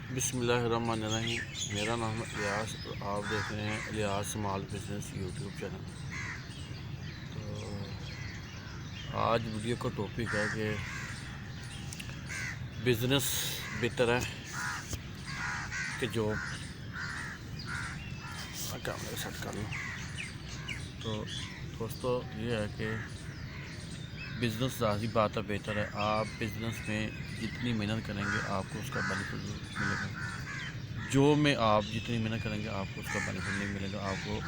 بسم اللہ الرحمن الرحیم۔ میرا نام ہے الیاس اور آپ دیکھ رہے ہیں Ilyas small business YouTube channel. تو آج ویڈیو کا ٹاپک ہے کہ بزنس بہتر ہے کہ جاب۔ کیمرہ سیٹ کر لوں۔ تو دوستو یہ ہے کہ بزنس ظاہری بات ہے بہتر ہے۔ آپ بزنس میں جتنی محنت کریں گے آپ کو اس کا بینیفٹ ملے گا۔ جو میں آپ جتنی محنت کریں گے آپ کو اس کا بینیفٹ نہیں ملے گا، آپ کو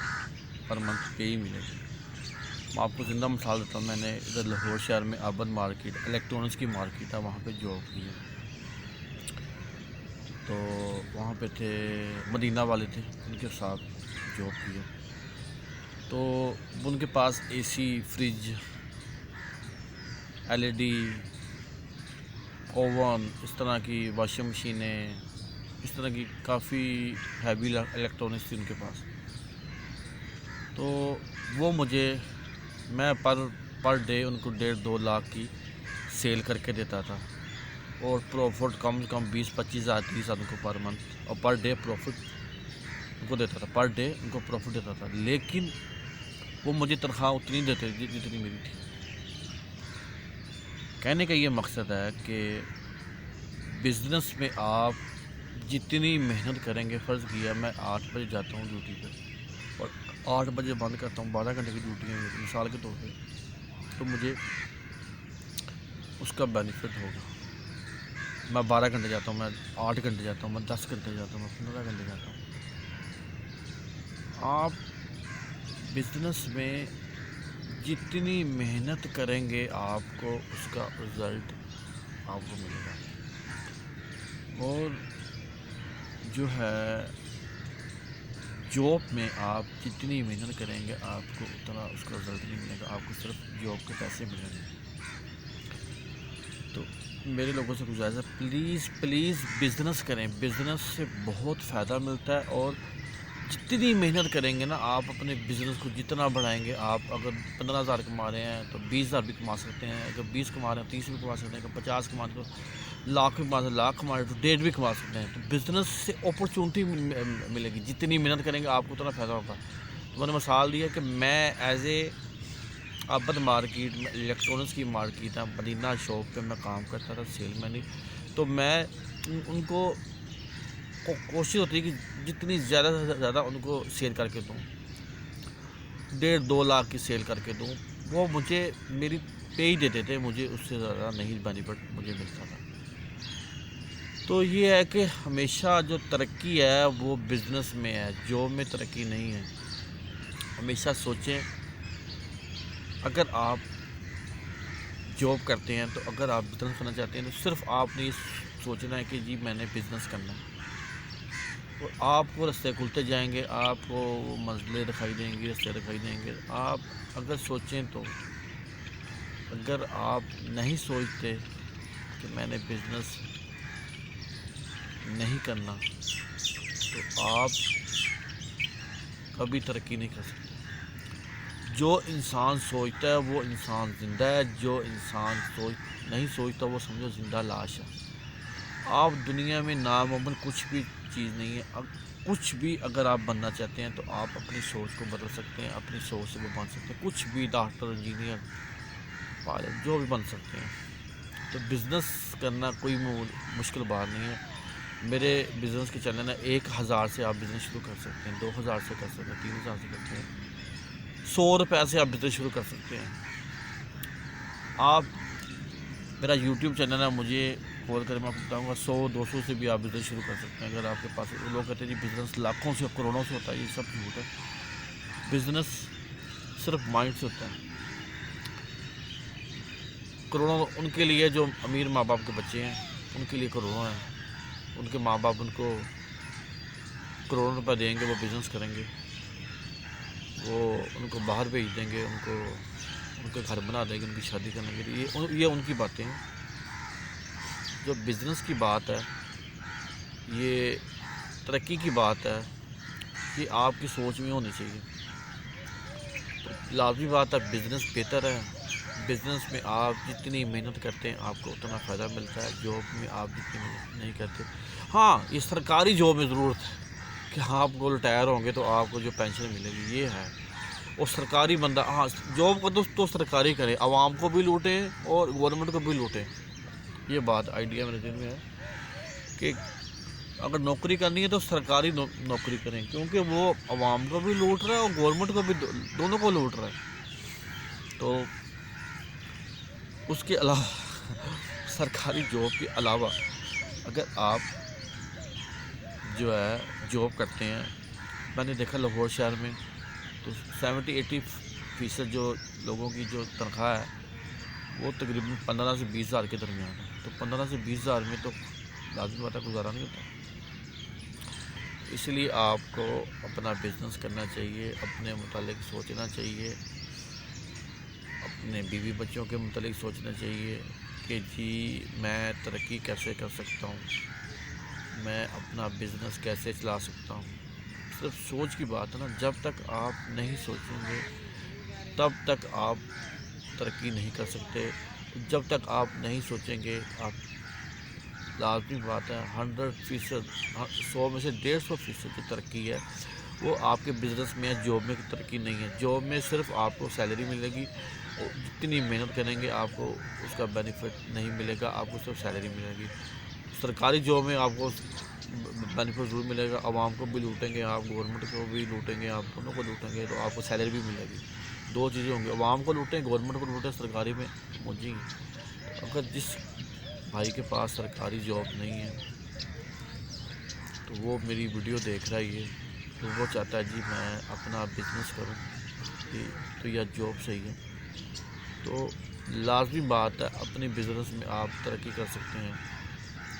پر منتھ پے ہی ملے گی۔ میں آپ کو زندہ مثال دیتا ہوں۔ میں نے ادھر لاہور شہر میں آباد مارکیٹ الیکٹرانکس کی مارکیٹ ہے، وہاں پہ جاب کی ہے۔ تو وہاں پہ تھے مدینہ والے تھے، ان کے ساتھ جاب کی ہے۔ تو ان کے پاس اے سی، فریج، LED، اوون، اس طرح کی واشنگ مشینیں، اس طرح کی کافی ہیوی الیکٹرانکس تھی ان کے پاس۔ تو وہ میں پر ڈے ان کو 1.5-2 لاکھ کی سیل کر کے دیتا تھا، اور پروفٹ کم سے کم 20-25 ہزار 30 ہزار ان کو پر منتھ، اور پر ڈے پروفٹ ان کو دیتا تھا، پر ڈے ان کو پروفٹ دیتا تھا۔ لیکن وہ مجھے تنخواہ اتنی دیتے جتنی میری تھی۔ کہنے کا یہ مقصد ہے کہ بزنس میں آپ جتنی محنت کریں گے، فرض کیا میں 8 بجے جاتا ہوں ڈیوٹی پہ اور 8 بجے بند کرتا ہوں، 12 گھنٹے کی ڈیوٹی ہے مثال کے طور پہ، تو مجھے اس کا بینیفٹ ہوگا۔ میں 12 گھنٹے جاتا ہوں، میں 8 گھنٹے جاتا ہوں، میں 10 گھنٹے جاتا ہوں، میں 15 گھنٹے جاتا ہوں۔ آپ بزنس میں جتنی محنت کریں گے آپ کو اس کا رزلٹ آپ کو ملے گا، اور جو ہے جاب میں آپ جتنی محنت کریں گے آپ کو اتنا اس کا رزلٹ نہیں ملے گا، آپ کو صرف جاب کے پیسے ملیں گے۔ تو میرے لوگوں سے گزارش ہے، پلیز بزنس کریں۔ بزنس سے بہت فائدہ ملتا ہے، اور جتنی محنت کریں گے نا آپ اپنے بزنس کو جتنا بڑھائیں گے، آپ اگر 15,000 کما رہے ہیں تو 20,000 بھی کما سکتے ہیں، اگر 20 کما رہے ہیں 30 بھی کما سکتے ہیں، اگر 50 کما رہے ہیں تو لاکھ بھی کما سکتے ہیں، لاکھ کما رہے ہیں تو 1.5 بھی کما سکتے ہیں۔ تو بزنس سے اپرچونٹی ملے گی، جتنی محنت کریں گے آپ کو اتنا فائدہ ہوگا۔ تو میں نے مثال دی ہے کہ میں ایز اے آباد مارکیٹ میں الیکٹرانکس کی مارکیٹ ہے، مدینہ شاپ پہ میں کام کرتا تھا سیل مین ہی۔ تو میں ان کو کوشش ہوتی ہے کہ جتنی زیادہ سے زیادہ ان کو سیل کر کے دوں، 1.5-2 لاکھ کی سیل کر کے دوں۔ وہ مجھے میری پے ہی دیتے تھے، مجھے اس سے زیادہ نہیں بینیفٹ مجھے ملتا تھا۔ تو یہ ہے کہ ہمیشہ جو ترقی ہے وہ بزنس میں ہے، جاب میں ترقی نہیں ہے۔ ہمیشہ سوچیں، اگر آپ جاب کرتے ہیں تو اگر آپ بزنس کرنا چاہتے ہیں تو صرف آپ نے یہ سوچنا ہے کہ جی میں نے بزنس کرنا ہے، اور آپ کو رستے کھلتے جائیں گے، آپ کو منزلیں دکھائی دیں گی، رستے دکھائی دیں گے۔ آپ اگر سوچیں تو، اگر آپ نہیں سوچتے کہ میں نے بزنس نہیں کرنا تو آپ کبھی ترقی نہیں کر سکتے۔ جو انسان سوچتا ہے وہ انسان زندہ ہے، جو انسان نہیں سوچتا وہ سمجھو زندہ لاش ہے۔ آپ دنیا میں ناممکن کچھ بھی چیز نہیں ہے۔ کچھ بھی اگر آپ بننا چاہتے ہیں تو آپ اپنی سوچ کو بدل سکتے ہیں، اپنی سوچ سے وہ بن سکتے ہیں، کچھ بھی، ڈاکٹر، انجینئر، پائلٹ، جو بھی بن سکتے ہیں۔ تو بزنس کرنا کوئی مشکل بات نہیں ہے۔ میرے بزنس کے چینل ہے، 1,000 سے آپ بزنس شروع کر سکتے ہیں، 2,000 سے کر سکتے ہیں، 3,000 سے کرتے ہیں، 100 روپے سے آپ بزنس شروع کر سکتے ہیں۔ آپ میرا یوٹیوب چینل ہے، مجھے کال کریں، میں آپ کو بتاؤں گا 100-200 سے بھی آپ بزنس شروع کر سکتے ہیں۔ اگر آپ کے پاس، لوگ کہتے ہیں جی بزنس لاکھوں سے کروڑوں سے ہوتا ہے، یہ سب جھوٹ ہے۔ بزنس صرف مائنڈ سے ہوتا ہے۔ کروڑوں ان کے لیے جو امیر ماں باپ کے بچے ہیں، ان کے لیے کروڑوں ہیں، ان کے ماں باپ ان کو کروڑوں روپے دیں گے، وہ بزنس کریں گے، وہ ان کو باہر بھیج دیں گے، ان کے گھر بنا دیں گے، ان کی شادی کرنے کے لیے۔ یہ ان کی باتیں ہیں۔ جو بزنس کی بات ہے، یہ ترقی کی بات ہے، یہ آپ کی سوچ میں ہونی چاہیے۔ تو لازمی بات ہے، بزنس بہتر ہے، بزنس میں آپ جتنی محنت کرتے ہیں آپ کو اتنا فائدہ ملتا ہے، جاب میں آپ جتنی محنت نہیں کرتے. ہاں یہ سرکاری جاب میں ضرورت ہے کہ آپ کو ریٹائر ہوں گے تو آپ کو جو پینشن ملے گی یہ ہے. اور سرکاری بندہ ہاں جاب کو تو سرکاری کرے، عوام کو بھی لوٹیں اور گورنمنٹ کو بھی لوٹیں. یہ بات آئیڈیا میرے ذہن میں ہے کہ اگر نوکری کرنی ہے تو سرکاری نوکری کریں، کیونکہ وہ عوام کو بھی لوٹ رہا ہے اور گورنمنٹ کو بھی، دونوں کو لوٹ رہا ہے. تو اس کے علاوہ سرکاری جاب کے علاوہ اگر آپ جو ہے جاب کرتے ہیں، میں نے دیکھا لاہور شہر میں تو 70-80% جو لوگوں کی جو تنخواہ ہے وہ تقریباً 15 سے 20 ہزار کے درمیان ہے. تو 15 سے 20 ہزار میں تو لازمی بات ہے گزارا نہیں ہوتا. اس لیے آپ کو اپنا بزنس کرنا چاہیے، اپنے متعلق سوچنا چاہیے، اپنے بیوی بچوں کے متعلق سوچنا چاہیے کہ جی میں ترقی کیسے کر سکتا ہوں، میں اپنا بزنس کیسے چلا سکتا ہوں. صرف سوچ کی بات ہے نا، جب تک آپ نہیں سوچیں گے تب تک آپ ترقی نہیں کر سکتے. جب تک آپ نہیں سوچیں گے آپ، لازمی بات ہے 100%، 100 میں سے 150% جو ترقی ہے وہ آپ کے بزنس میں ہے، جاب میں ترقی نہیں ہے. جاب میں صرف آپ کو سیلری ملے گی، جتنی محنت کریں گے آپ کو اس کا بینیفٹ نہیں ملے گا، آپ کو صرف سیلری ملے گی. سرکاری جاب میں آپ کو بینیفٹ ضرور ملے گا، عوام کو بھی لوٹیں گے آپ، گورنمنٹ کو بھی لوٹیں گے آپ، دونوں کو لوٹیں گے تو آپ کو سیلری بھی ملے گی. دو چیزیں ہوں گی، عوام کو لوٹیں گورنمنٹ کو لوٹیں، سرکاری میں موجیں گی. اگر جس بھائی کے پاس سرکاری جاب نہیں ہے تو وہ میری ویڈیو دیکھ رہا ہے تو وہ چاہتا ہے جی میں اپنا بزنس کروں تو یا جاب صحیح ہے. تو لازمی بات ہے اپنے بزنس میں آپ ترقی کر سکتے ہیں.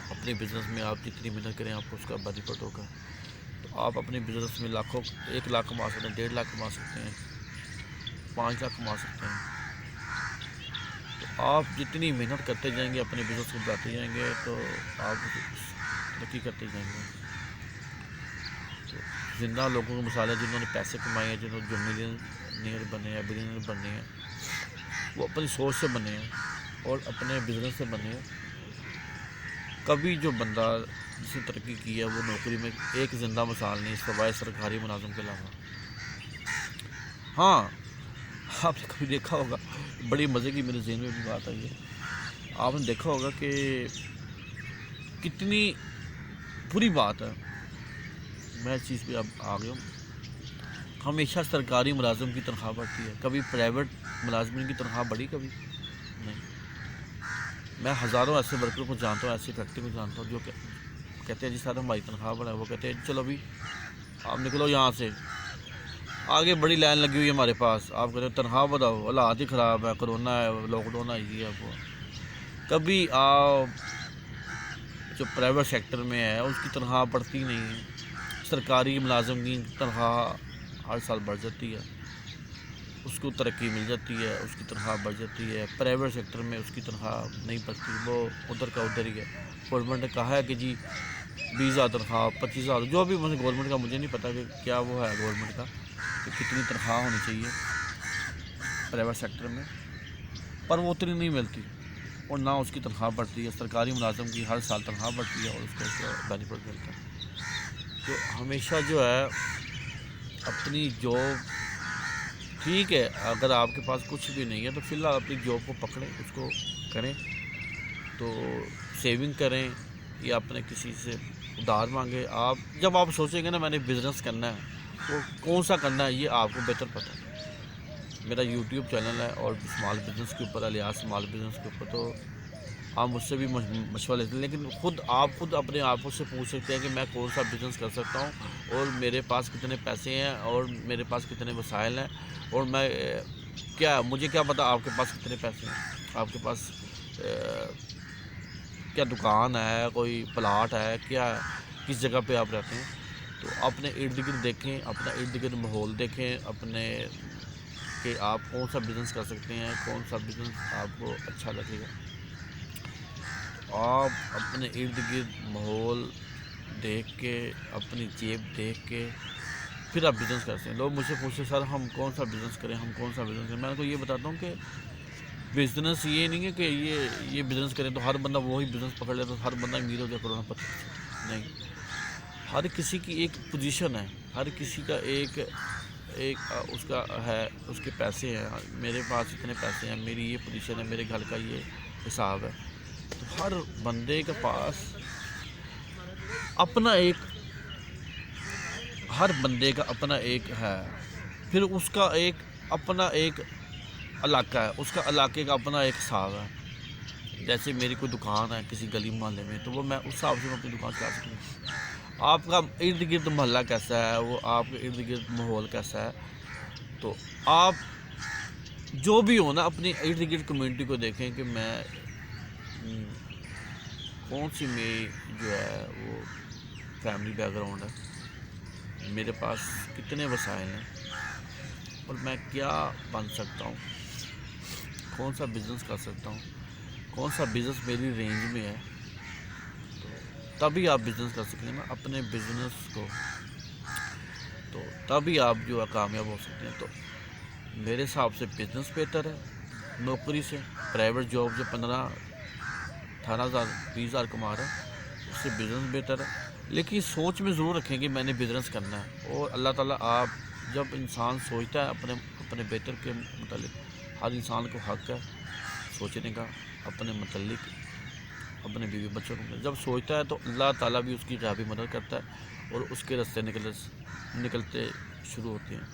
اپنے بزنس میں آپ جتنی محنت کریں آپ کو اس کا بینیفٹ ہوگا. تو آپ اپنے بزنس میں 1 لاکھ کما سکتے ہیں، 1.5 لاکھ کما سکتے ہیں، 5 لاکھ کما سکتے ہیں. تو آپ جتنی محنت کرتے جائیں گے، اپنے بزنس کو بڑھاتے جائیں گے تو آپ ترقی کرتے جائیں گے. تو زندہ لوگوں کو مثال ہے جنہوں نے پیسے کمائے ہیں، جنہوں جو ملینئر بنے ہیں، بلینئر بنے ہیں، وہ اپنی سوچ سے بنے ہیں اور اپنے بزنس سے بنے ہیں. کبھی جو بندہ جس نے ترقی کی ہے وہ نوکری میں ایک زندہ مثال نہیں سوائے سرکاری ملازم کے علاوہ. ہاں آپ نے کبھی دیکھا ہوگا، بڑی مزے کی میرے ذہن میں بھی بات آئی ہے، آپ نے دیکھا ہوگا کہ کتنی بری بات ہے، میں اس چیز پہ اب آ گیا ہوں. ہمیشہ سرکاری ملازم کی تنخواہ بڑھتی ہے، کبھی پرائیویٹ ملازمین کی تنخواہ بڑھی کبھی نہیں. میں ہزاروں ایسے ورکر کو جانتا ہوں، ایسی فیکٹری کو جانتا ہوں جو کہتے ہیں جی سر ہماری تنخواہ بڑھا ہے. وہ کہتے ہیں چلو ابھی آپ نکلو یہاں سے، آگے بڑی لائن لگی ہوئی ہے ہمارے پاس، آپ کہتے ہیں تنخواہ بتاؤ، حالات ہی خراب ہے، کرونا ہے، لاک ڈاؤن آئی ہے. وہ کبھی آپ جو پرائیویٹ سیکٹر میں ہے اس کی تنخواہ بڑھتی نہیں ہے. سرکاری ملازم کی تنخواہ ہر سال بڑھ جاتی ہے، اس کو ترقی مل جاتی ہے، اس کی تنخواہ بڑھ جاتی ہے. پرائیویٹ سیکٹر میں اس کی تنخواہ نہیں بڑھتی، وہ ادھر کا ادھر ہی ہے. گورنمنٹ نے کہا ہے کہ جی 20,000 تنخواہ، 25,000 جو بھی گورنمنٹ کا، مجھے نہیں پتہ کہ کیا وہ ہے گورنمنٹ کا کہ کتنی تنخواہ ہونی چاہیے پرائیویٹ سیکٹر میں، پر وہ اتنی نہیں ملتی اور نہ اس کی تنخواہ بڑھتی ہے. سرکاری ملازم کی ہر سال تنخواہ بڑھتی ہے اور اس کو بینیفٹ ملتا ہے. تو ہمیشہ جو ہے اپنی جاب، ٹھیک ہے اگر آپ کے پاس کچھ بھی نہیں ہے تو فی الحال اپنی جاب کو پکڑیں، اس کو کریں، تو سیونگ کریں یا اپنے کسی سے ادھار مانگیں. آپ جب آپ سوچیں گے نا میں نے بزنس کرنا ہے تو کون سا کرنا ہے یہ آپ کو بہتر پتہ ہے. میرا یوٹیوب چینل ہے اور اسمال بزنس کے اوپر، الیاس اسمال بزنس کے اوپر، تو آپ مجھ سے بھی مشورہ لیتے ہیں. لیکن آپ خود اپنے آپ سے پوچھ سکتے ہیں کہ میں کون سا بزنس کر سکتا ہوں اور میرے پاس کتنے پیسے ہیں اور میرے پاس کتنے وسائل ہیں اور میں مجھے کیا پتہ آپ کے پاس کتنے پیسے ہیں، آپ کے پاس کیا دکان ہے، کوئی پلاٹ ہے، کیا کس جگہ پہ آپ رہتے ہیں. تو اپنے ارد گرد دیکھیں، اپنا ارد گرد ماحول دیکھیں اپنے کہ آپ کون سا بزنس کر سکتے ہیں، کون سا بزنس آپ کو اچھا لگے گا. آپ اپنے ارد گرد ماحول دیکھ کے، اپنی جیب دیکھ کے پھر آپ بزنس کرتے ہیں. لوگ مجھ سے پوچھتے ہیں سر ہم کون سا بزنس کریں، ہم کون سا بزنس کریں. میں ان کو یہ بتاتا ہوں کہ بزنس یہ نہیں ہے کہ یہ بزنس کریں تو ہر بندہ وہی بزنس پکڑ لے تو ہر بندہ امیر ہو جائے کروڑ پتی نہیں. ہر کسی کی ایک پوزیشن ہے, ہر کسی کا ایک اس کا ہے, اس کے پیسے ہیں. میرے پاس اتنے پیسے ہیں, میری یہ پوزیشن ہے, میرے گھر کا یہ حساب ہے. تو ہر بندے کے پاس اپنا ایک, ہر بندے کا اپنا ایک ہے. پھر اس کا ایک اپنا ایک علاقہ ہے, اس کا علاقے کا اپنا ایک حساب ہے. جیسے میری کوئی دکان ہے کسی گلی محلے میں تو وہ میں اس حساب سے میں اپنی دکان چلا سکتا ہوں. آپ کا ارد گرد محلہ کیسا ہے, وہ آپ کے ارد گرد ماحول کیسا ہے, تو آپ جو بھی ہو نا اپنی ارد گرد کمیونٹی کو دیکھیں کہ میں کون سی میری جو ہے وہ فیملی بیک گراؤنڈ ہے, میرے پاس کتنے وسائل ہیں اور میں کیا بن سکتا ہوں, کون سا بزنس کر سکتا ہوں, کون سا بزنس میری رینج میں ہے. تو تبھی آپ بزنس کر سکتے ہیں نا اپنے بزنس کو, تو تبھی آپ جو ہے کامیاب ہو سکتے ہیں. تو میرے حساب سے بزنس بہتر ہے نوکری سے. پرائیویٹ جاب جو 15,000 20,000 کما رہا ہے اس سے بزنس بہتر ہے. لیکن سوچ میں ضرور رکھیں کہ میں نے بزنس کرنا ہے. اور اللہ تعالیٰ آپ جب انسان سوچتا ہے اپنے بہتر کے متعلق, ہر انسان کو حق ہے سوچنے کا اپنے متعلق, اپنے بیوی بچوں کو جب سوچتا ہے تو اللہ تعالیٰ بھی اس کی غیبی مدد کرتا ہے اور اس کے راستے نکلتے شروع ہوتے ہیں.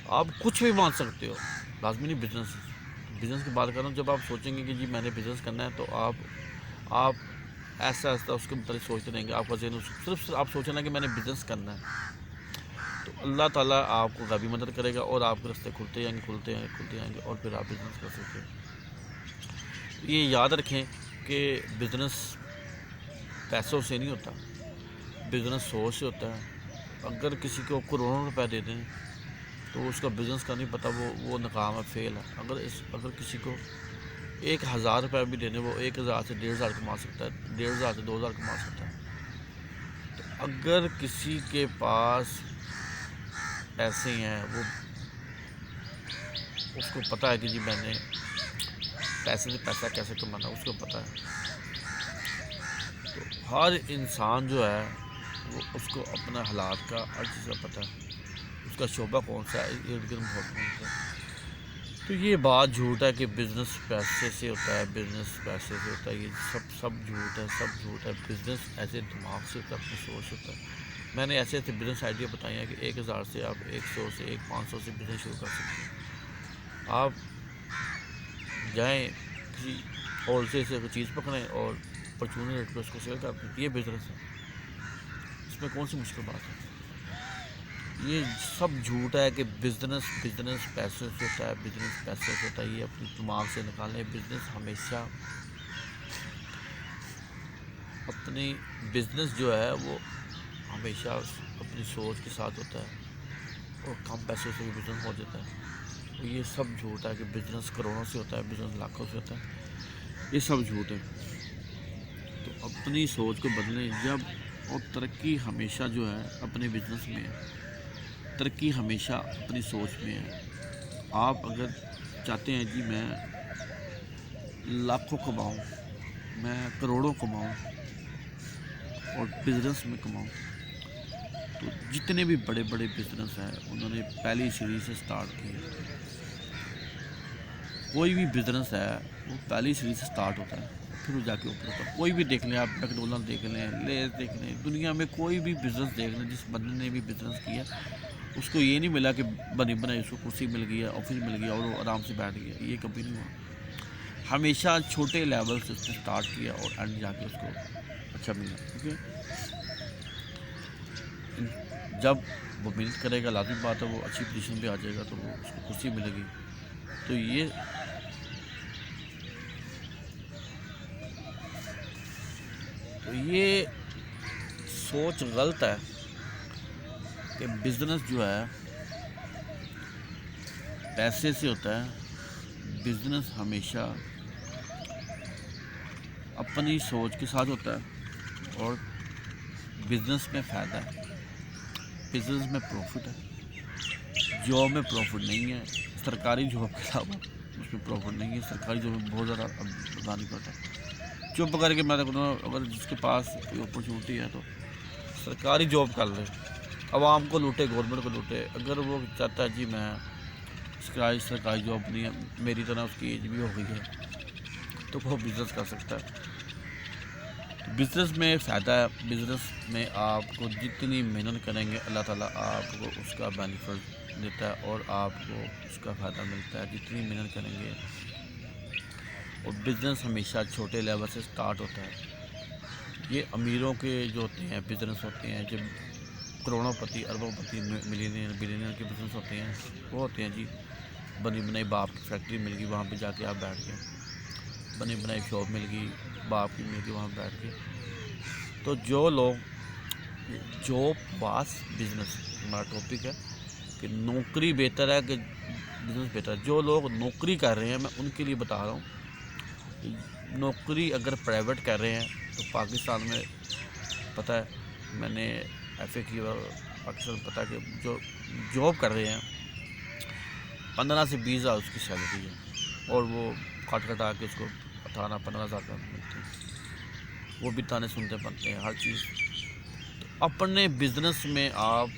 آپ کچھ بھی مان سکتے ہو, لازمی نہیں بزنس کی بات کر رہا ہوں. جب آپ سوچیں گے کہ جی میں نے بزنس کرنا ہے تو آپ ایسا اس کے متعلق سوچتے رہیں گے. آپ کا ذہن صرف آپ سوچنا کہ میں نے بزنس کرنا ہے تو اللہ تعالیٰ آپ کو غیبی مدد کرے گا اور آپ کے راستے کھلتے جائیں گے اور پھر آپ بزنس کر سکتے ہیں. یہ یاد رکھیں کہ بزنس پیسوں سے نہیں ہوتا, بزنس سوچ سے ہوتا ہے. اگر کسی کو کروڑوں روپے دے دیں تو اس کا بزنس کا نہیں پتہ, وہ ناکام ہے, فیل ہے. اگر کسی کو 1,000 روپے بھی دینے, وہ 1,000 سے 1,500 کما سکتا ہے, 1,500 سے 2,000 کما سکتا ہے. تو اگر کسی کے پاس پیسے ہیں, وہ اس کو پتہ ہے کہ جی میں نے پیسے سے پیسہ کیسے کمانا, اس کو پتہ ہے. تو ہر انسان جو ہے وہ اس کو اپنا حالات کا ہر چیز کا پتہ ہے, اس کا شعبہ کون سا ہے, ارد گرد ماحول کون سا ہے. تو یہ بات جھوٹ ہے کہ بزنس پیسے سے ہوتا ہے, بزنس پیسے سے ہوتا ہے, یہ سب جھوٹ ہے, سب جھوٹ ہے. بزنس ایسے دماغ سے ہوتا ہے, اپنی سوچ ہوتا ہے. میں نے ایسے بزنس آئیڈیا بتائی ہیں کہ 1,000 سے آپ 100 سے 500 سے بزنس شروع کر سکتے ہیں. آپ جائیں کسی ہول سیل سے کوئی چیز پکڑیں اور پرچونی ریٹ پہ اس کو سیل کرتے ہیں, یہ بزنس ہے. اس میں کون سی مشکل بات ہے. یہ سب جھوٹ ہے کہ بزنس پیسے سے ہوتا ہے, بزنس پیسے سے ہوتا ہے. یہ اپنی دماغ سے نکالیں. بزنس ہمیشہ اپنی بزنس جو ہے وہ ہمیشہ اپنی سوچ کے ساتھ ہوتا ہے اور کم پیسوں سے بھی بزنس ہو جاتا ہے. تو یہ سب جھوٹ ہے کہ بزنس کروڑوں سے ہوتا ہے, بزنس لاکھوں سے ہوتا ہے, یہ سب جھوٹ ہے. تو اپنی سوچ کو بدلیں. اور ترقی ہمیشہ جو ہے اپنے بزنس میں ہے, ترقی ہمیشہ اپنی سوچ میں ہے. آپ اگر چاہتے ہیں جی میں لاکھوں کماؤں, میں کروڑوں کماؤں اور بزنس میں کماؤں, تو جتنے بھی بڑے بڑے بزنس ہیں انہوں نے پہلی سیڑھی سے سٹارٹ کی. کوئی بھی بزنس ہے وہ پہلی سیڑھی سے سٹارٹ ہوتا ہے, پھر وہ جا کے اوپر ہوتا ہے. کوئی بھی دیکھ لیں, آپ میکڈونلڈ دیکھ لیں, لیز دیکھ لیں, دنیا میں کوئی بھی بزنس دیکھ لیں, جس بندے نے بھی بزنس کیا اس کو یہ نہیں ملا کہ بنی بنائی اس کو کرسی مل گئی, آفس مل گیا اور وہ آرام سے بیٹھ گیا. یہ کبھی نہیں ہوا. ہمیشہ چھوٹے لیول سے اس نے سٹارٹ کیا اور اینڈ جا کے اس کو اچھا ملا. کیونکہ جب وہ محنت کرے گا لازمی بات ہے وہ اچھی پوزیشن پہ آ جائے گا, تو وہ اس کو کرسی ملے گی. تو یہ سوچ غلط ہے کہ بزنس جو ہے پیسے سے ہوتا ہے. بزنس ہمیشہ اپنی سوچ کے ساتھ ہوتا ہے اور بزنس میں فائدہ ہے, بزنس میں پروفٹ ہے. جاب میں پروفٹ نہیں ہے, سرکاری جاب کے علاوہ اس میں پروفٹ نہیں ہے. سرکاری جاب میں بہت زیادہ اب بتانی پڑتا ہے. چپ کر کے میں تو کہتا ہوں اگر جس کے پاس کوئی اپرچونیٹی ہے تو سرکاری جاب کر لے, عوام کو لوٹے, گورنمنٹ کو لوٹے. اگر وہ چاہتا ہے جی میں سرکاری جاب نہیں ہے, میری طرح اس کی ایج بھی ہو گئی ہے, تو وہ بزنس کر سکتا ہے. بزنس میں فائدہ ہے. بزنس میں آپ کو جتنی محنت کریں گے اللہ تعالیٰ آپ کو اس کا بینیفٹ دیتا ہے اور آپ کو اس کا فائدہ ملتا ہے جتنی محنت کریں گے. اور بزنس ہمیشہ چھوٹے لیول سے سٹارٹ ہوتا ہے. یہ امیروں کے جو ہوتے ہیں بزنس ہوتے ہیں, جب کروڑوں پتی, اربوں پتی, ملینئر بلینئر کے بزنس ہوتے ہیں, وہ ہوتے ہیں جی بنی بنائی باپ کی فیکٹری مل گئی, وہاں پہ جا کے آپ بیٹھ گئے. بنی بنائی شاپ مل گئی, باپ کی مل گئی, وہاں بیٹھ گئے. تو جو لوگ جاب واس بزنس, ہمارا ٹاپک ہے کہ نوکری بہتر ہے کہ بزنس بہتر ہے. جو لوگ نوکری کر رہے ہیں میں ان کے لیے بتا رہا ہوں, نوکری اگر پرائیویٹ کر رہے ہیں تو پاکستان میں پتہ ہے, میں نے ایف اے کی پاکستان میں پتہ ہے کہ جو جاب کر رہے ہیں 15 سے 20 ہزار اس کی سیلری ہے, اور وہ کٹ کٹا کے اس کو 18-15 ہزار کا ملتے ہیں. وہ بھی تانے سنتے پڑتے ہیں ہر چیز. تو اپنے بزنس میں آپ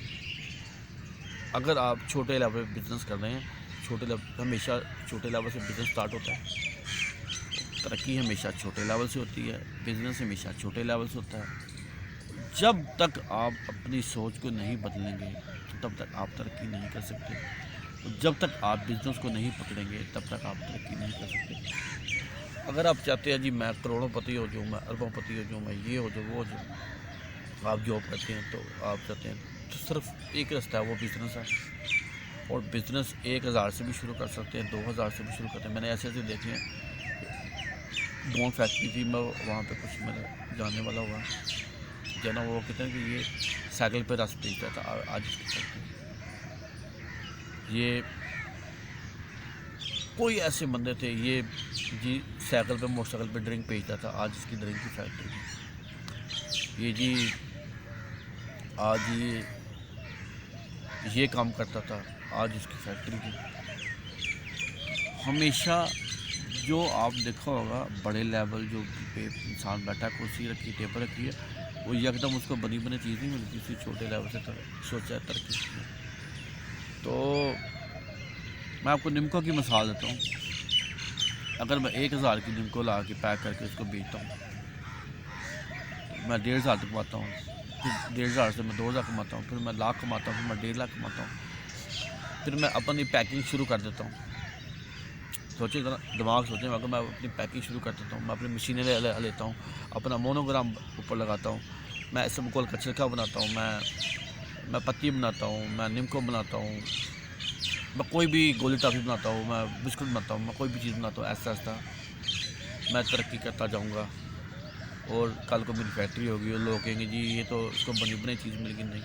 اگر آپ چھوٹے لیول پہ بزنس کر رہے ہیں, چھوٹے لیول ہمیشہ چھوٹے لیول سے بزنس سٹارٹ ہوتا ہے. ترقی ہمیشہ چھوٹے لیول سے ہوتی ہے, بزنس ہمیشہ چھوٹے لیول سے ہوتا ہے. جب تک آپ اپنی سوچ کو نہیں بدلیں گے تب تک آپ ترقی نہیں کر سکتے. جب تک آپ بزنس کو نہیں پکڑیں گے تب تک آپ ترقی نہیں کر سکتے. اگر آپ چاہتے ہیں جی میں کروڑوں پتی ہو جاؤں, میں اربوں پتی ہو جاؤں, میں یہ ہو جاؤں, وہ ہو جاؤں, آپ جاب کرتے ہیں تو آپ چاہتے ہیں تو صرف ایک رستہ ہے, وہ بزنس ہے. اور بزنس 1000 سے بھی شروع کر سکتے ہیں, 2000 سے بھی شروع کرتے ہیں. میں نے ایسے ایسے دیکھے ہیں. ڈون فیکٹری تھی, میں وہاں پہ کچھ میرا جاننے والا ہوا جو نا, وہ کہتے ہیں کہ یہ سائیکل پہ رس بیچتا تھا. آج اس کی فیکٹری, یہ کوئی ایسے بندے تھے, یہ جی سائیکل پہ موٹر سائیکل پہ ڈرنک بیچتا تھا. آج اس کی ڈرنک کی فیکٹری تھی. یہ جی آج یہ کام کرتا تھا, آج اس کی فیکٹری تھی. ہمیشہ جو آپ دیکھا ہوگا بڑے لیول جو پہ انسان بیٹھا, کرسی رکھی, ٹیبل رکھی ہے, وہ یکدم اس کو بنی بنی چیز نہیں ملتی, اسی چھوٹے لیول سے سوچا ہے ترقی کی. تو میں آپ کو نمکو کی مثال دیتا ہوں. اگر میں 1000 کی نمکو لا کے پیک کر کے اس کو بیچتا ہوں تو میں 1500 تک کماتا ہوں. پھر 1500 سے میں 2000 کماتا ہوں, پھر میں 1,00,000 کماتا ہوں, پھر میں 1.5 لاکھ کماتا ہوں. پھر میں اپنی پیکنگ شروع کر دیتا ہوں. سوچیں ذرا, دماغ سوچیں, اگر میں اپنی پیکنگ شروع کر دیتا ہوں, میں اپنی مشینیں لیتا ہوں, اپنا مونوگرام اوپر لگاتا ہوں, میں اس کو کچرکا بناتا ہوں, میں پتی بناتا ہوں, میں نمکو بناتا ہوں, میں کوئی بھی گولی ٹافی بناتا ہوں, میں بسکٹ بناتا ہوں, میں کوئی بھی چیز بناتا ہوں. ایسا ایسا میں ترقی کرتا جاؤں گا. اور کل کو میری فیکٹری ہوگی اور لوگ کہیں گے جی یہ تو اس کو بنی بنائی چیز مل گئی. نہیں,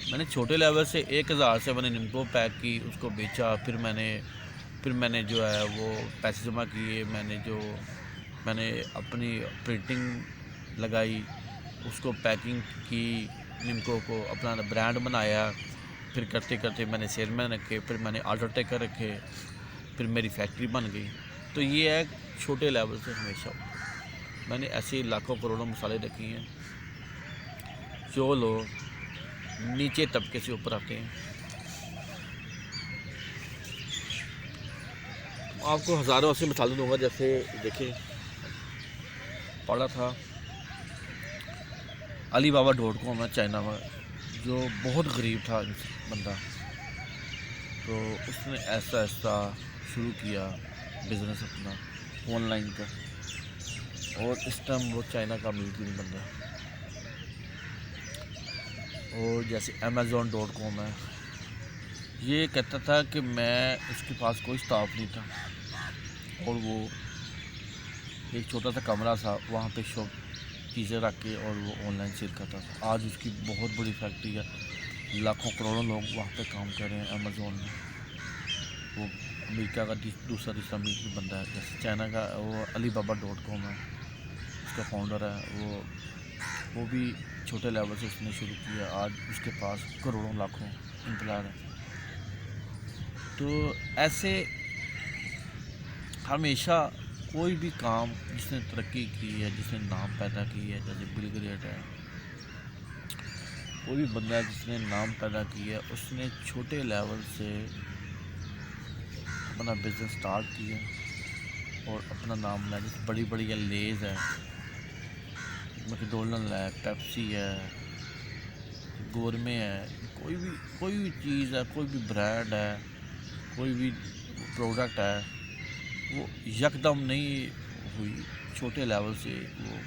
میں نے چھوٹے لیول سے 1000 سے میں نے نمکو پیک کی, اس کو بیچا. پھر میں نے جو ہے وہ پیسے جمع کیے, میں نے اپنی پرنٹنگ لگائی, اس کو پیکنگ کی, نمکو کو اپنا برانڈ بنایا. پھر کرتے کرتے میں نے سیل مین رکھے, پھر میں نے آرڈر ٹیکر رکھے, پھر میری فیکٹری بن گئی. تو یہ ہے چھوٹے لیول سے ہمیشہ. میں نے ایسی لاکھوں کروڑوں مثالیں دیکھی ہیں. جو لوگ نیچے طبقے سے اوپر آتے ہیں, آپ کو ہزاروں ایسی مثالیں دوں گا. جیسے دیکھیں, پڑھا تھا Alibaba.com ہے چائنا میں, جو بہت غریب تھا بندہ, تو اس نے ایسا ایسا شروع کیا بزنس اپنا آن لائن کا, اور اس ٹائم وہ چائنا کا ملٹری بندہ. اور جیسے Amazon.com ہے, یہ کہتا تھا کہ میں, اس کے پاس کوئی اسٹاف نہیں تھا, اور وہ ایک چھوٹا سا کمرہ تھا, وہاں پہ چیزیں رکھ کے اور وہ آن لائن سیل کرتا تھا. آج اس کی بہت بڑی فیکٹری ہے, لاکھوں کروڑوں لوگ وہاں پہ کام کر رہے ہیں امیزون میں. وہ امریکہ کا دوسرا ملٹری بندہ ہے. جیسے چائنا کا وہ Alibaba.com ہے, اس کا فاؤنڈر ہے, وہ بھی چھوٹے لیول سے اس نے شروع کیا. آج اس کے پاس کروڑوں لاکھوں امپلائر ہیں. تو ایسے ہمیشہ کوئی بھی کام جس نے ترقی کی ہے، جس نے نام پیدا کی ہے، جیسے بل گیٹ ہے، کوئی بھی بندہ ہے جس نے نام پیدا کیا ہے، اس نے چھوٹے لیول سے اپنا بزنس سٹارٹ کیا اور اپنا نام بنایا. جیسے بڑی بڑی ہے، لیز ہے، میکڈونلڈ ہے، پیپسی ہے، گورمے ہے، کوئی بھی چیز ہے، کوئی بھی برانڈ ہے، کوئی بھی پروڈکٹ ہے، وہ یکدم نہیں ہوئی، چھوٹے لیول سے وہ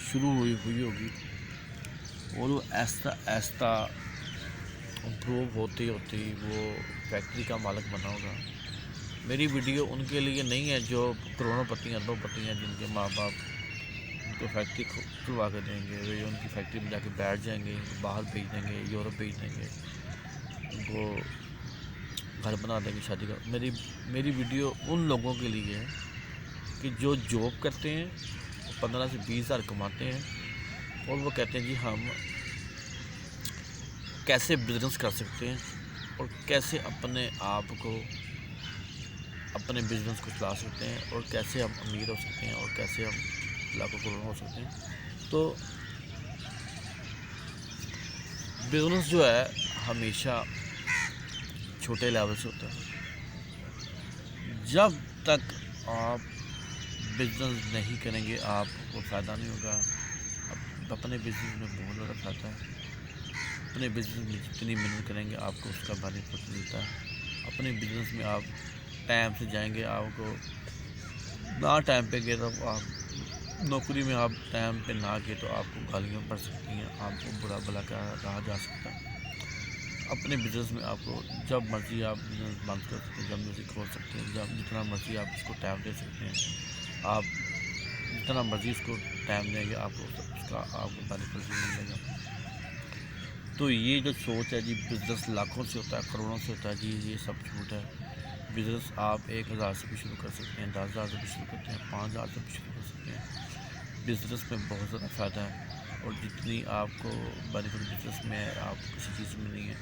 شروع ہوئی ہوگی اور وہ آہستہ آہستہ امپروو ہوتے ہوتے وہ فیکٹری کا مالک بنا ہوگا. میری ویڈیو ان کے لیے نہیں ہے جو کروڑوں پتی ہیں، اربوں پتی ہیں، جن کے ماں باپ ان کو فیکٹری کھلوا کے دیں گے، وہ ان کی فیکٹری میں جا کے بیٹھ جائیں گے، ان کو باہر بھیج دیں گے، یورپ بھیج دیں گے، ان کو گھر بنا دیں گے، شادی کا. میری ویڈیو ان لوگوں کے لیے ہے کہ جو جاب کرتے ہیں، 15 سے 20 ہزار کماتے ہیں اور وہ کہتے ہیں جی ہم کیسے بزنس کر سکتے ہیں اور کیسے اپنے آپ کو، اپنے بزنس کو چلا سکتے ہیں اور کیسے ہم امیر ہو سکتے ہیں اور کیسے ہم لاکھوں کروڑوں ہو سکتے ہیں. تو بزنس جو ہے ہمیشہ چھوٹے لیول سے ہوتا ہے. جب تک آپ بزنس نہیں کریں گے آپ کو فائدہ نہیں ہوگا. اپنے بزنس میں بہت زیادہ فائدہ ہے. اپنے بزنس میں جتنی محنت کریں گے آپ کو اس کا بینیفٹ ملتا ہے. اپنے بزنس میں آپ ٹائم سے جائیں گے، آپ کو نہ ٹائم پہ گئے تو آپ نوکری میں آپ ٹائم پہ نہ گئے تو آپ کو گالیاں پڑ سکتی ہیں، آپ کو برا بھلا کہا جا سکتا ہے. اپنے بزنس میں آپ کو جب مرضی آپ بزنس بند کر سکتے ہیں، جب مرضی کھول سکتے ہیں، جب جتنا مرضی آپ اس کو ٹائم دے سکتے ہیں. آپ جتنا مرضی اس کو ٹائم دیں گے آپ کو اس کا آپ کو بینیفٹ بھی ملے گا. تو یہ جو سوچ ہے جی بزنس لاکھوں سے ہوتا ہے، کروڑوں سے ہوتا ہے، جی یہ سب جھوٹ ہے. بزنس آپ 1,000 سے بھی شروع کر سکتے ہیں، 10,000 سے بھی شروع کرتے ہیں، 5,000 سے بھی شروع کر سکتے ہیں. بزنس میں بہت زیادہ فائدہ ہے اور جتنی آپ کو بینیفٹ بزنس میں ہے آپ کسی چیز میں نہیں ہے.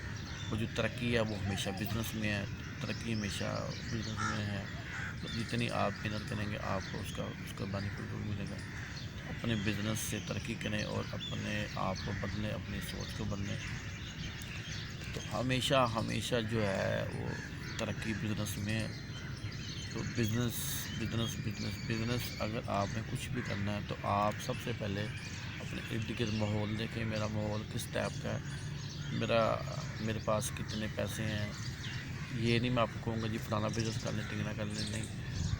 اور جو ترقی ہے وہ ہمیشہ بزنس میں ہے، ترقی ہمیشہ بزنس میں ہے. جتنی آپ محنت کریں گے آپ کو اس کا بینیفٹ ضرور ملے گا. اپنے بزنس سے ترقی کریں اور اپنے آپ کو بدلیں، اپنی سوچ کو بدلیں. تو ہمیشہ جو ہے وہ ترقی بزنس میں ہے. تو بزنس اگر آپ نے کچھ بھی کرنا ہے تو آپ سب سے پہلے اپنے ارد گرد ماحول دیکھیں، میرا ماحول کس ٹائپ کا ہے، میرے پاس کتنے پیسے ہیں. یہ نہیں میں آپ کو کہوں گا جی فلانا بزنس کر لیں، ٹنگنا کر لیں، نہیں.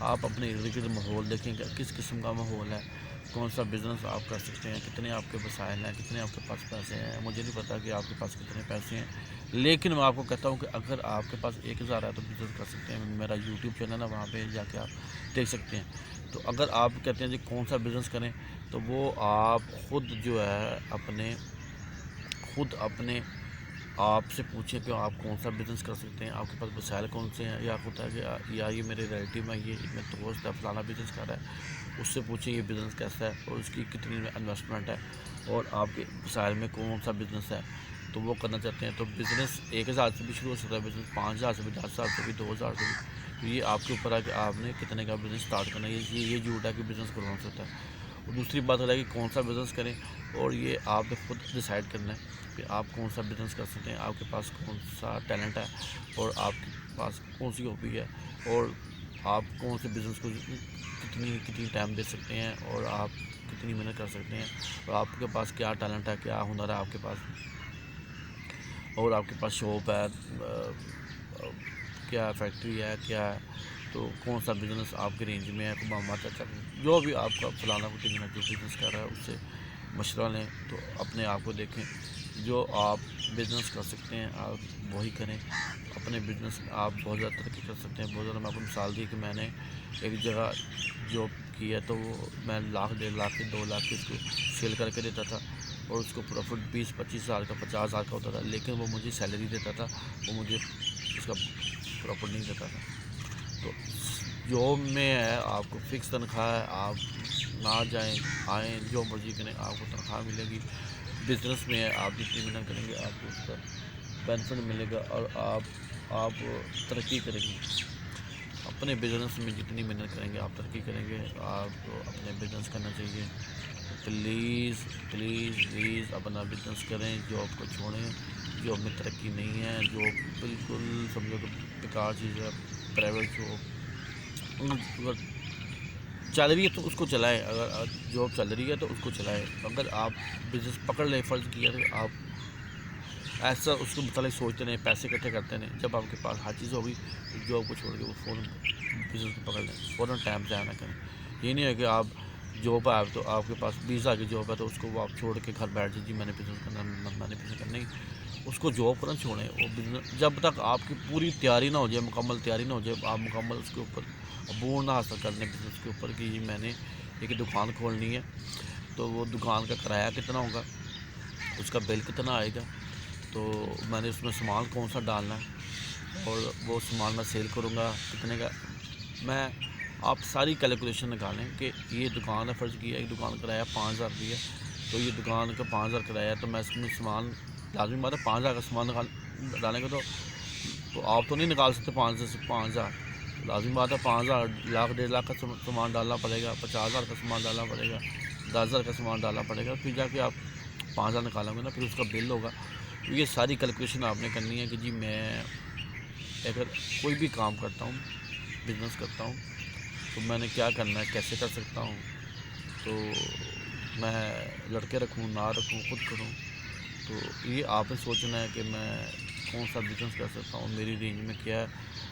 آپ اپنے ارد گرد ماحول دیکھیں کہ کس قسم کا ماحول ہے، کون سا بزنس آپ کر سکتے ہیں، کتنے آپ کے وسائل ہیں، کتنے آپ کے پاس پیسے ہیں. مجھے نہیں پتا کہ آپ کے پاس کتنے پیسے ہیں، لیکن میں آپ کو کہتا ہوں کہ اگر آپ کے پاس 1,000 ہے تو بزنس کر سکتے ہیں. میرا یوٹیوب چینل ہے، وہاں پہ جا کے آپ دیکھ سکتے ہیں. تو اگر آپ کہتے ہیں جی کون سا بزنس کریں تو وہ آپ خود جو ہے اپنے آپ سے پوچھیں کہ آپ کون سا بزنس کر سکتے ہیں، آپ کے پاس وسائل کون سے ہیں. یا ہوتا ہے کہ یا یہ میرے ریلیٹیو میں یہ میں دوست ہے فلانا بزنس کر رہا ہے، اس سے پوچھیں یہ بزنس کیسا ہے اور اس کی کتنی انویسٹمنٹ ہے اور آپ کے وسائل میں کون سا بزنس ہے تو وہ کرنا چاہتے ہیں. تو بزنس 1,000 سے بھی شروع ہو سکتا ہے، بزنس 5,000 سے بھی، 10,000 سے بھی، 2,000 سے بھی. تو یہ آپ کے اوپر ہے کہ آپ نے کتنے کا بزنس سٹارٹ کرنا ہے. یہ جھوٹ ہے کہ بزنس کروڑوں سے ہوتا ہے. اور دوسری بات ہے کہ کون سا بزنس کریں، اور یہ آپ نے خود ڈیسائیڈ کرنا ہے کہ آپ کون سا بزنس کر سکتے ہیں، آپ کے پاس کون سا ٹیلنٹ ہے اور آپ کے پاس کون سی ہابی ہے اور آپ کون سے بزنس کو کتنی ٹائم دے سکتے ہیں اور آپ کتنی محنت کر سکتے ہیں اور آپ کے پاس کیا ٹیلنٹ ہے، کیا ہنر ہے آپ کے پاس، اور آپ کے پاس شاپ ہے، کیا فیکٹری ہے، کیا ہے. تو کون سا بزنس آپ کے رینج میں ہے، ماما چاچا جو بھی آپ کا فلانا کو ٹھکانا جو بزنس کر رہا ہے اس سے مشورہ لیں. تو اپنے آپ کو دیکھیں، جو آپ بزنس کر سکتے ہیں آپ وہی کریں. اپنے بزنس میں آپ بہت زیادہ ترقی کر سکتے ہیں. بہت زیادہ میں آپ کو مثال دی کہ میں نے ایک جگہ جاب کی ہے تو وہ میں 1,00,000 1,50,000 2 لاکھ کی اس کو سیل کر کے دیتا تھا اور اس کو پروفٹ 20-25 ہزار کا 50,000 کا ہوتا تھا، لیکن وہ مجھے سیلری دیتا تھا، وہ مجھے اس کا پروفٹ نہیں دیتا تھا. تو جاب میں ہے آپ کو فکس تنخواہ ہے، آپ نہ جائیں آئیں جو مرضی کریں آپ کو تنخواہ ملے گی. بزنس میں ہے آپ جتنی محنت کریں گے آپ کو اس کا بینیفٹ ملے گا اور آپ ترقی کریں گے. اپنے بزنس میں جتنی محنت کریں گے آپ ترقی کریں گے. آپ کو اپنے بزنس کرنا چاہیے. پلیز پلیز پلیز اپنا بزنس کریں, جاب کو چھوڑیں. جاب میں ترقی نہیں ہے, جاب بالکل سمجھو کہ بیکار چیز ہے. پرائیویٹ جاب اگر چل رہی ہے تو اس کو چلائے, اگر جاب چل رہی ہے تو اس کو چلائے. اگر آپ بزنس پکڑ لیں, فرض کیا کہ آپ ایسا اس کو متعلق سوچتے رہیں, پیسے اکٹھے کرتے رہیں, جب آپ کے پاس ہر چیز ہوگی تو جاب کو چھوڑ کے وہ فوراً بزنس کو پکڑ لیں, فوراً ٹائم ضائع نہ کریں. یہ نہیں ہے کہ آپ جاب ہے تو آپ کے پاس 20,000 کی جاب ہے تو اس کو وہ آپ چھوڑ کے گھر بیٹھ جائیں جی میں نے بزنس کرنا, میں نے بزنس کرنا. نہیں, اس کو جاب فوراً چھوڑیں. وہ بزنس جب تک آپ کی پوری تیاری نہ ہو جائے, مکمل تیاری نہ ہو جائے, آپ مکمل اس کے اوپر عبور نہ حاصل کر لیں بزنس کے اوپر کہ جی میں نے ایک دکان کھولنی ہے, تو وہ دکان کا کرایہ کتنا ہوگا, اس کا بل کتنا آئے گا, تو میں نے اس میں سامان کون سا ڈالنا ہے, اور وہ سامان میں سیل کروں گا کتنے کا. میں آپ ساری کیلکولیشن نکالیں کہ یہ دکان ہے, فرض کیا ایک دکان کرایہ 5,000 روپیہ, تو یہ دکان کا 5,000 کرایہ ہے, تو میں اس میں سامان لازمی بات ہے 5,000 کا سامان ڈالیں گے, تو آپ تو نہیں نکال سکتے 5,000 سے 5,000. لازمی بات ہے 5,000 لاکھ 1.5 لاکھ کا سامان ڈالنا پڑے گا, 50,000 کا سامان ڈالنا پڑے گا, 10,000 کا سامان ڈالنا پڑے گا, پھر جا کے آپ 5,000 نکالیں گے نا, پھر اس کا بل ہوگا. یہ ساری کیلکولیشن آپ نے کرنی ہے کہ جی میں اگر کوئی بھی کام کرتا ہوں, بزنس کرتا ہوں, تو میں نے کیا کرنا ہے, کیسے کر سکتا ہوں, تو میں لڑکے رکھوں نہ رکھوں, خود کروں. تو یہ آپ نے سوچنا ہے کہ میں کون سا بزنس کر سکتا ہوں, میری رینج میں کیا ہے,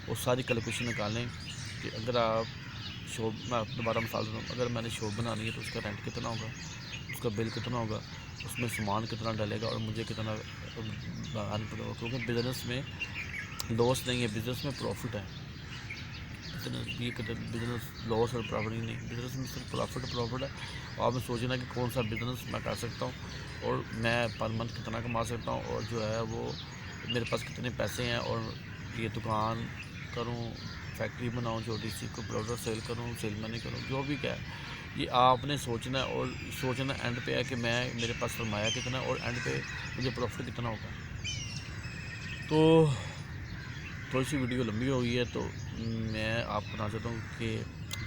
وہ ساری کیلکولیشن نکالیں کہ اگر آپ شاپ, میں دوبارہ مثال دوں, اگر میں نے شاپ بنانی ہے تو اس کا رینٹ کتنا ہوگا, اس کا بل کتنا ہوگا, اس میں سامان کتنا ڈلے گا, اور مجھے کتنا بہانے پڑے گا. کیونکہ بزنس میں لاس نہیں ہے, بزنس میں پروفٹ ہے. بزنس لاس اور پرافٹ نہیں, بزنس میں صرف پروفٹ ہے. آپ نے سوچنا کہ کون سا بزنس میں کر سکتا ہوں, اور میں پر منتھ کتنا کما سکتا ہوں, اور جو ہے وہ میرے پاس کتنے پیسے ہیں, اور یہ دکان کروں, فیکٹری بناؤں چھوٹی سی, کو پروڈکٹ سیل کروں, سیل میں نہیں کروں, جو بھی کیا ہے یہ آپ نے سوچنا ہے. اور سوچنا اینڈ پہ ہے کہ میرے پاس سرمایہ کتنا ہے, اور اینڈ پہ مجھے پروفٹ کتنا ہوگا. تو تھوڑی سی ویڈیو لمبی ہو گئی ہے, تو میں آپ کو بتا چاہتا ہوں کہ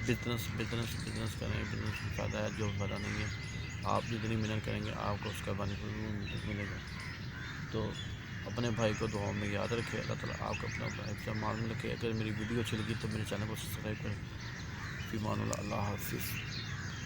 بزنس کریں, بزنس میں فائدہ ہے, جو فائدہ نہیں ہے. آپ جتنی محنت کریں گے آپ کو اس کا بینیفٹ ملے گا. تو اپنے بھائی کو دعاؤں میں یاد رکھے, اللہ تعالیٰ آپ کو اپنا بھائی سے مان رکھے. اگر میری ویڈیو اچھی لگی تو میرے چینل کو سبسکرائب کریں. فی امان اللہ, اللہ حافظ.